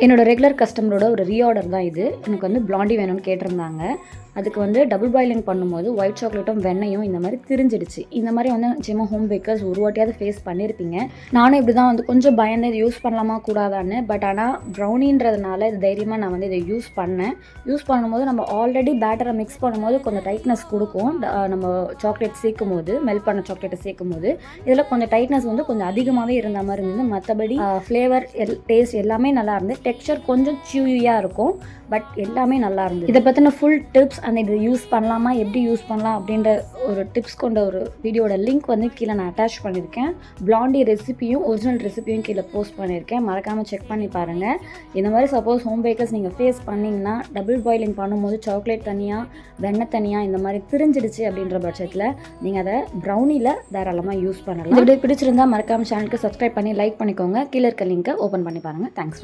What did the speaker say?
என்னோட ரெகுலர் கஸ்டமரோட ஒரு ரீஆர்டர் தான் இது. எனக்கு வந்து பிளாண்டி வேணும்னு கேட்டிருந்தாங்க. அதுக்கு வந்து டபுள் பாயிலிங் பண்ணும்போது ஒயிட் சாக்லேட்டும் வெண்ணையும் இந்த மாதிரி திரிஞ்சிடுச்சு. இந்த மாதிரி வந்து நிச்சயமாக ஹோம் பேக்கர்ஸ் ஒரு வாட்டியாவது ஃபேஸ் பண்ணியிருப்பீங்க. நானும் இப்படி தான் வந்து கொஞ்சம் பயந்து இது யூஸ் பண்ணலாமா கூடாதான்னு. பட் ஆனால் ப்ரௌனின்றதுனால இது தைரியமாக நான் வந்து இதை யூஸ் பண்ணேன். யூஸ் பண்ணும்போது நம்ம ஆல்ரெடி பேட்டரை மிக்ஸ் பண்ணும்போது கொஞ்சம் டைட்னஸ் கொடுக்கும். நம்ம சாக்லேட் சேர்க்கும் போது மெல்ட் பண்ண சாக்லேட்டை சேர்க்கும் போது இதில் கொஞ்சம் டைட்னஸ் வந்து கொஞ்சம் அதிகமாகவே இருந்த மாதிரி இருந்தது. மற்றபடி ஃப்ளேவர் டேஸ்ட் எல்லாமே நல்லா இருந்தது. டெக்ஸ்சர் கொஞ்சம் சியூயாக இருக்கும், பட் எல்லாமே நல்லா இருந்தது. இதை பற்றின ஃபுல் டிப்ஸ் அந்த இதை யூஸ் பண்ணலாமா, எப்படி யூஸ் பண்ணலாம் அப்படின்ற ஒரு டிப்ஸ் கொண்ட ஒரு வீடியோட லிங்க் வந்து கீழே நான் அட்டாச் பண்ணியிருக்கேன். பிளாண்டி ரெசிபியும் ஒரிஜினல் ரெசிபியும் கீழே போஸ்ட் பண்ணியிருக்கேன். மறக்காமல் செக் பண்ணி பாருங்கள். இந்த மாதிரி சப்போஸ் ஹோம் பேக்கர்ஸ் நீங்கள் ஃபேஸ் பண்ணிங்கன்னா டபுள் பாயிலிங் பண்ணும்போது சாக்லேட் தனியாக வெண்ணெய் தனியாக இந்த மாதிரி திரிஞ்சிடுச்சு அப்படின்ற பட்சத்தில் நீங்கள் அதை ப்ரௌனியில் தாராளமாக யூஸ் பண்ணலாம். இந்த வீடியோ பிடிச்சிருந்தா மறக்காமல் சேனலுக்கு சப்ஸ்கிரைப் பண்ணி லைக் பண்ணிக்கோங்க. கீழே இருக்க லிங்க்கை ஓப்பன் பண்ணி பாருங்கள். தேங்க்ஸ்.